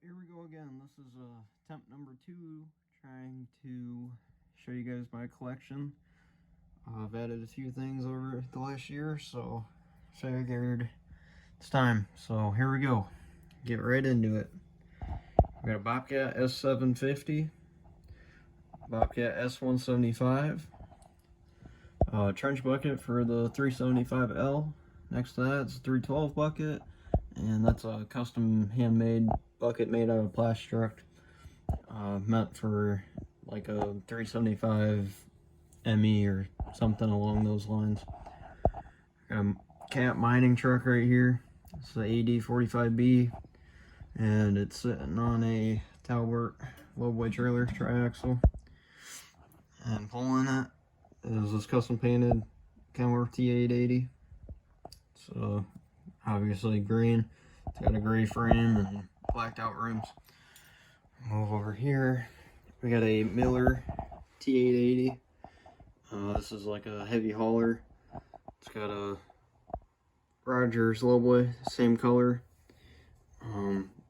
Here we go again. This is attempt number 2, trying to show you guys my collection. I've added a few things over the last year, so figured it's time. So here we go. Get right into it. We got a Bobcat S750, Bobcat S175, trench bucket for the 375L. Next to that, it's a 312 bucket, and that's a custom handmade bucket made out of plastic, meant for like a 375 ME or something along those lines. Got a cat mining truck right here. It's the AD45B, and it's sitting on a Talbot lowboy trailer triaxle. And pulling it is this custom painted Kenworth T880. So obviously green. It's got a gray frame and blacked out rims. Move over here. We got a Miller T880. This is like a heavy hauler. It's got a Rogers lowboy, same color.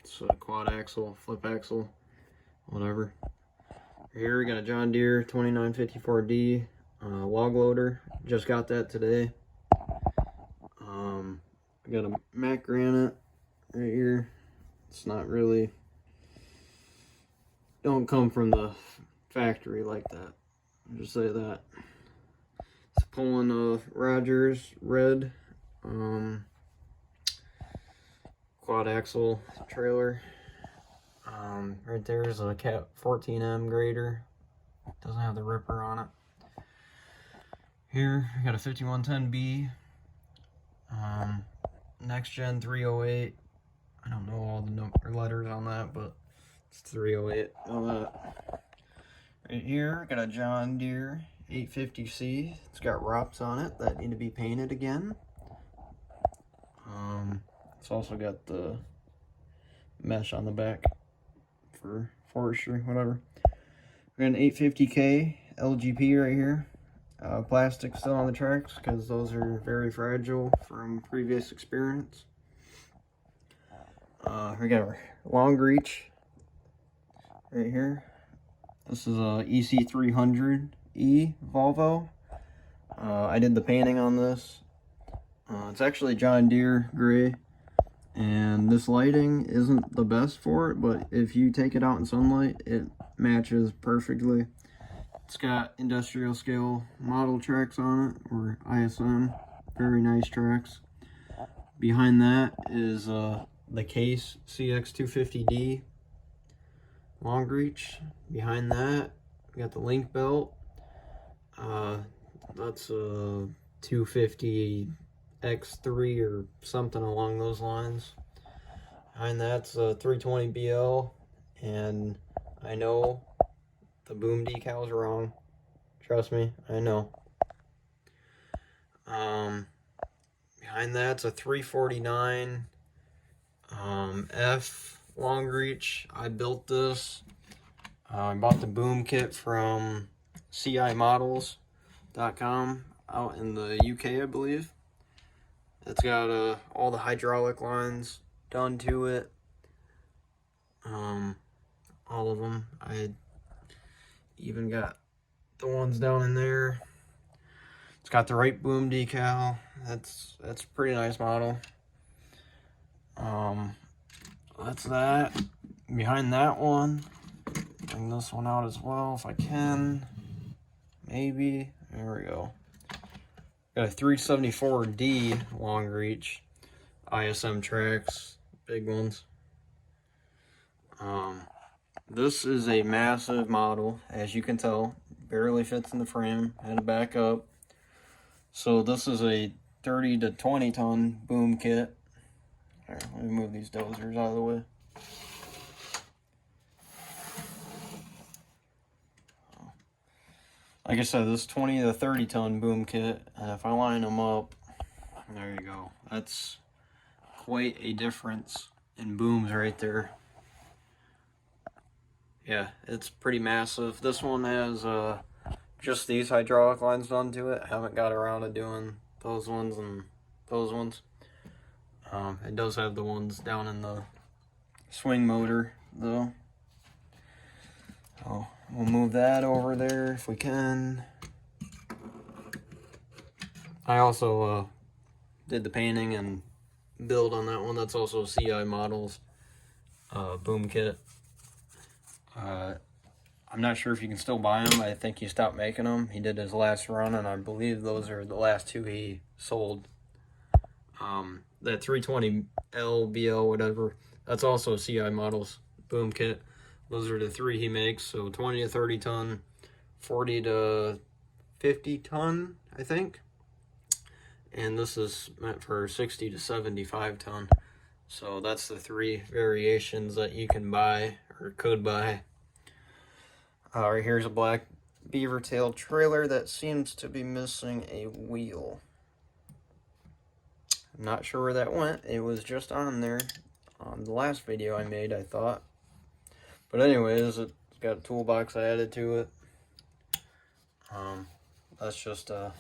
It's a quad axle, flip axle, whatever. Here we got a John Deere 2954D log loader. Just got that today. I got a Mac Granite right here. It's not really, don't come from the factory like that. I'll just say that. It's pulling a Rogers red quad axle trailer. Right there is a Cat 14M grader. Doesn't have the ripper on it. Here I got a 5110B. Next Gen 308. I don't know all the letters on that, but it's 308 on that. Right here, got a John Deere 850C. It's got ROPS on it that need to be painted again. It's also got the mesh on the back for forestry, whatever. We got an 850K LGP right here. Plastic still on the tracks because those are very fragile from previous experience. We got our long reach right here. This is a EC300E Volvo. I did the painting on this. It's actually John Deere gray, and this lighting isn't the best for it, but if you take it out in sunlight, it matches perfectly. It's got industrial scale model tracks on it, or ISM, very nice tracks. Behind that is the Case CX250D long reach. Behind that, we got the link belt. That's a 250 X3 or something along those lines. Behind that's a 320 BL, and I know the boom decal's wrong. Trust me, I know. Behind that's a 349 F long reach. I built this. I bought the boom kit from CImodels.com out in the UK, I believe. It's got all the hydraulic lines done to it. All of them. I even got the ones down in there. It's got the right boom decal. That's a pretty nice model. That's that. Behind that one, bring this one out as well if I can. Maybe. There we go. Got a 374D long reach. ISM tracks, big ones. This is a massive model, as you can tell. Barely fits in the frame. Had to back up. So this is a 30 to 20 ton boom kit. Here, let me move these dozers out of the way. Like I said, this 20 to 30 ton boom kit, and if I line them up, there you go. That's quite a difference in booms right there. Yeah, it's pretty massive. This one has just these hydraulic lines done to it. I haven't got around to doing those ones and those ones. It does have the ones down in the swing motor though. So we'll move that over there if we can. I also did the painting and build on that one. That's also CI Models boom kit. I'm not sure if you can still buy them. I think he stopped making them. He did his last run, and I believe those are the last two he sold. That 320L, BL, whatever, that's also CI Models boom kit. Those are the three he makes, so 20 to 30 ton, 40 to 50 ton, I think. And this is meant for 60 to 75 ton. So that's the three variations that you can buy, or could buy. Right here's a black beaver tail trailer that seems to be missing a wheel. I'm not sure where that went. It was just on there on the last video I made, I thought. But anyways, it's got a toolbox I added to it. That's just a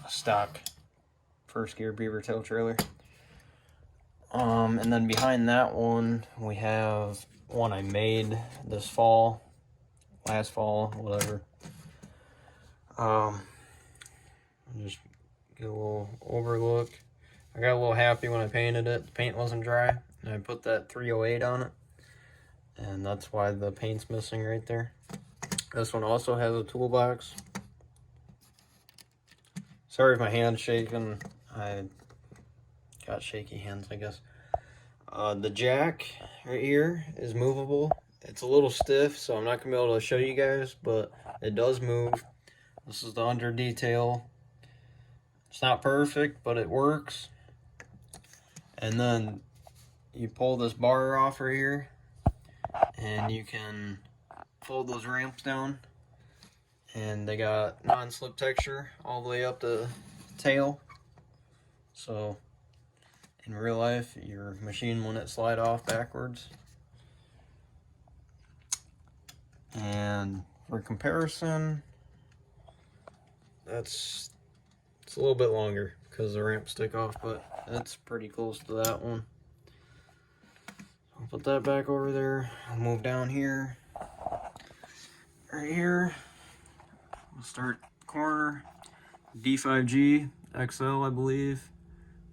stock first gear beaver tail trailer. And then behind that one, we have one I made this fall, last fall, whatever. Just get a little overlook. I got a little happy when I painted it. The paint wasn't dry, and I put that 308 on it, and that's why the paint's missing right there. This one also has a toolbox. Sorry if my hand's shaking. I got shaky hands, I guess. The jack right here is movable. It's a little stiff, so I'm not gonna be able to show you guys, but it does move. This is the under detail. It's not perfect, but it works. And then you pull this bar off right here, and you can fold those ramps down. And they got non-slip texture all the way up the tail. So in real life, your machine wouldn't slide off backwards. And for comparison, it's a little bit longer because the ramps stick off, but it's pretty close to that one. I'll put that back over there. I'll move down here. Right here, we'll start corner. D5G XL, I believe.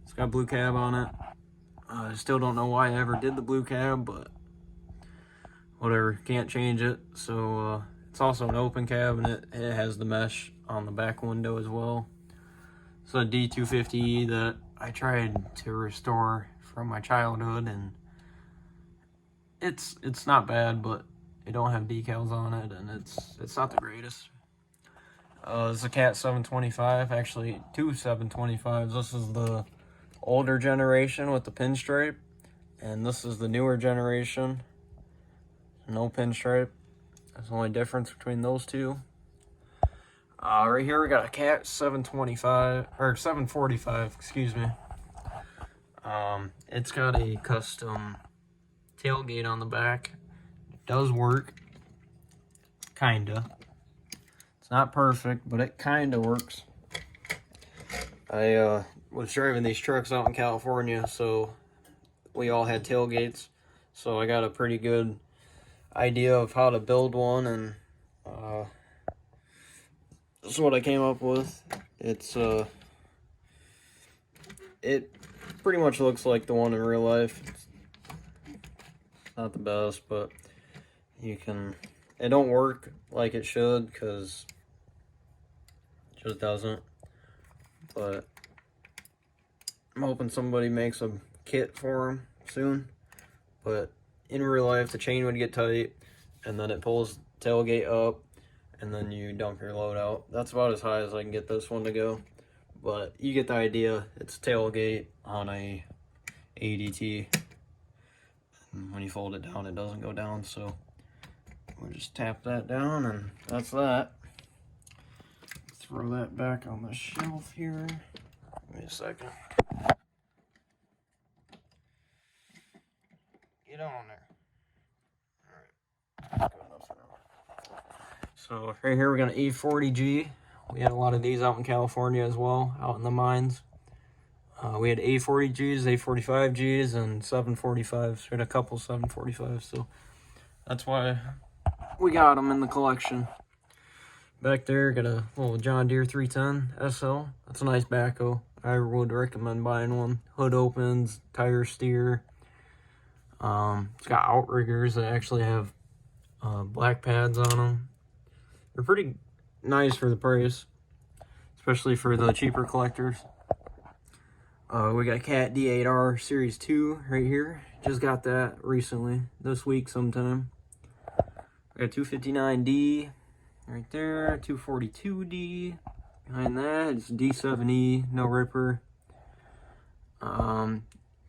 It's got blue cab on it. I still don't know why I ever did the blue cab, but whatever, can't change it. So it's also an open cab, and it has the mesh on the back window as well. It's a D250 that I tried to restore from my childhood, and it's not bad, but it don't have decals on it, and it's not the greatest. It's a Cat 725, actually two 725s. This is the older generation with the pinstripe, and this is the newer generation. No pinstripe. That's the only difference between those two. Right here we got a Cat 725, or 745, excuse me. It's got a custom tailgate on the back. It does work, kinda. It's not perfect, but it kinda works. I was driving these trucks out in California, so we all had tailgates. So I got a pretty good idea of how to build one, and this is what I came up with. It pretty much looks like the one in real life. It's not the best, but it don't work like it should, because it just doesn't. But I'm hoping somebody makes a kit for them soon. But in real life, the chain would get tight, and then it pulls the tailgate up, and then you dump your load out. That's about as high as I can get this one to go. But you get the idea. It's a tailgate on a ADT. And when you fold it down, it doesn't go down. So we'll just tap that down, and that's that. Throw that back on the shelf here. Give me a second. Get on there. Alright. Good enough for now. So right here we got an E40G. We had a lot of these out in California as well, out in the mines. We had A40Gs, A45Gs, and 745s. We had a couple 745s, so that's why we got them in the collection. Back there, got a little John Deere 310 SL. That's a nice backhoe. I would recommend buying one. Hood opens, tire steer. It's got outriggers that actually have black pads on them. They're pretty nice for the price, especially for the cheaper collectors. We got Cat D8R Series 2 right here. Just got that recently, this week sometime. We got 259D right there, 242D. Behind that, it's D7E, no ripper. Right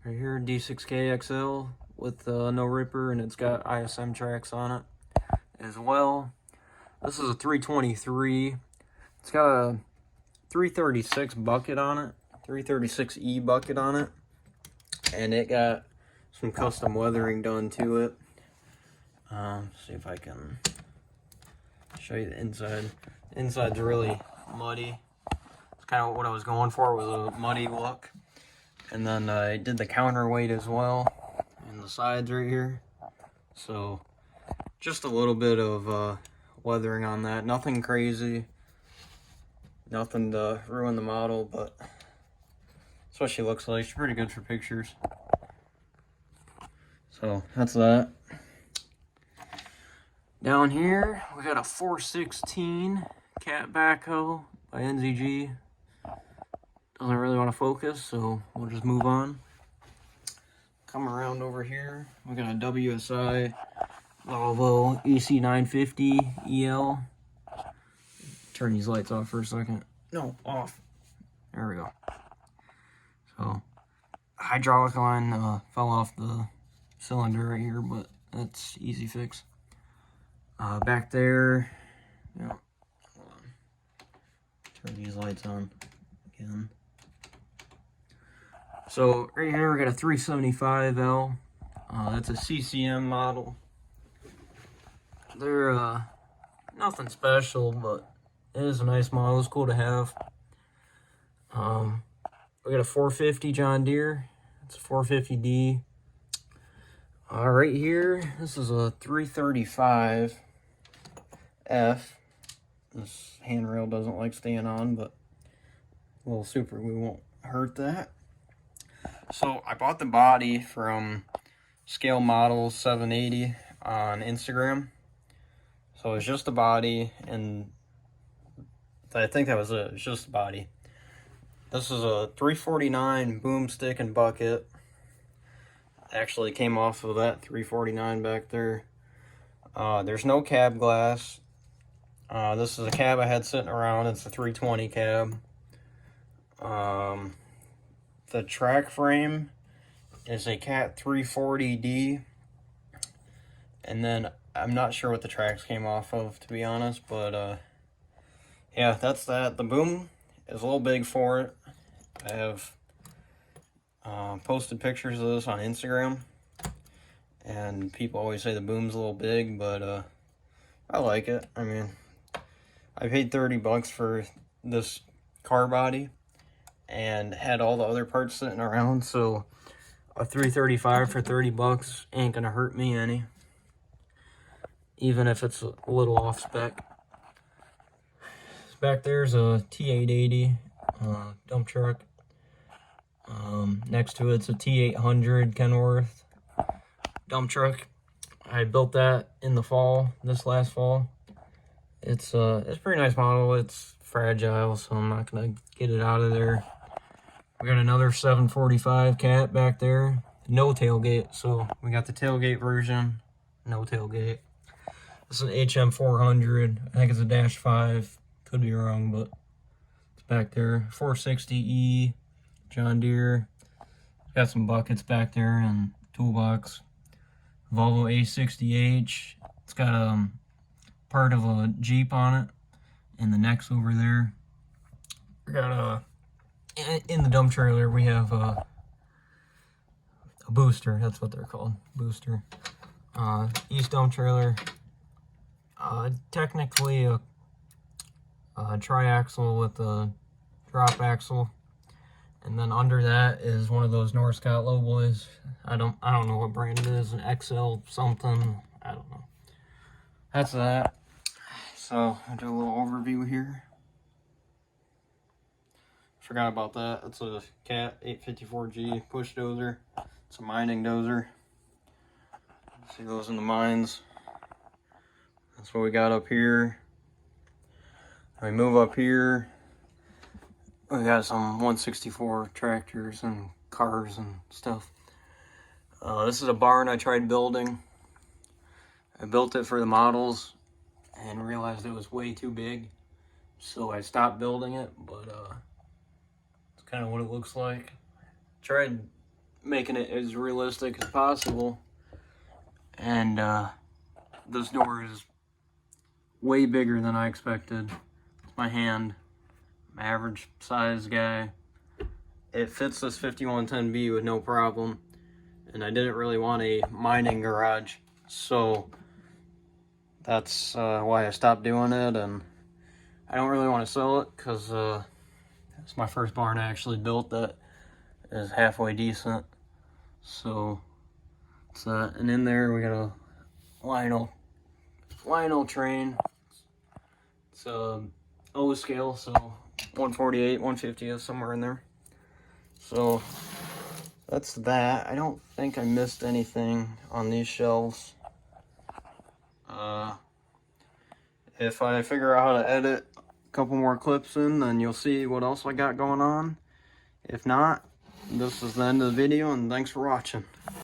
here, D6K XL with no ripper, and it's got ISM tracks on it as well. This is a 323. It's got a 336 bucket on it, 336E bucket on it, and it got some custom weathering done to it. See if I can show you the inside. The inside's really muddy. It's kind of what I was going for, was a muddy look. And then I did the counterweight as well in the sides right here. So just a little bit of weathering on that. Nothing crazy. Nothing to ruin the model, but that's what she looks like. She's pretty good for pictures. So that's that. Down here, we got a 416 cat backhoe by NZG. Doesn't really want to focus, so we'll just move on. Come around over here, we got a WSI Volvo EC950 EL. Turn these lights off for a second. No, off. There we go. So, hydraulic line fell off the cylinder right here, but that's easy fix. Back there, yeah. Hold on. Turn these lights on again. So right here we got a 375L. That's a CCM model. They're nothing special, but it is a nice model. It's cool to have. We got a 450 John Deere. It's a 450D. Right here, this is a 335F. This handrail doesn't like staying on, but a little super glue won't hurt that. So I bought the body from Scale Model 780 on Instagram. So it's just the body, and I think that was it. It's just the body. This is a 349 boomstick and bucket. Actually came off of that 349 back there. There's no cab glass. This is a cab I had sitting around. It's a 320 cab. The track frame is a Cat 340D. And then I'm not sure what the tracks came off of, to be honest, but yeah, that's that. The boom is a little big for it. I have posted pictures of this on Instagram, and people always say the boom's a little big, but I like it. I mean, I paid 30 bucks for this car body and had all the other parts sitting around, so a 335 for 30 bucks ain't gonna hurt me any, even if it's a little off spec. Back there's a T880 dump truck. Next to it's a T800 Kenworth dump truck. I built that in the fall, this last fall. It's a pretty nice model. It's fragile, so I'm not gonna get it out of there. We got another 745 Cat back there. No tailgate, so we got the tailgate version, no tailgate. This is an HM400. I think it's a -5. Could be wrong, but it's back there. 460E John Deere. Got some buckets back there and toolbox. Volvo A60H. It's got part of a Jeep on it, and the neck's over there. We got in the dump trailer we have a booster. That's what they're called, booster. East dump trailer. Technically a triaxle with a drop axle, And then under that is one of those North Scott lowboys. I don't know what brand it is, an XL something. I don't know. That's that. So I'll do a little overview here. Forgot about that. It's a Cat 854G push dozer. It's a mining dozer. See those in the mines. That's what we got up here. We move up here. We got some 164 tractors and cars and stuff. This is a barn I tried building. I built it for the models and realized it was way too big, so I stopped building it, but it's kind of what it looks like. Tried making it as realistic as possible, and this door is way bigger than I expected. It's my hand. I'm an average size guy. It fits this 5110B with no problem, and I didn't really want a mining garage, so that's why I stopped doing it. And I don't really want to sell it because it's my first barn I actually built that is halfway decent. So it's that. And in there we got a Lionel train. It's a O scale, so 148, 150 is somewhere in there. So that's that. I don't think I missed anything on these shelves. If I figure out how to edit a couple more clips in, then you'll see what else I got going on. If not, this is the end of the video, and thanks for watching.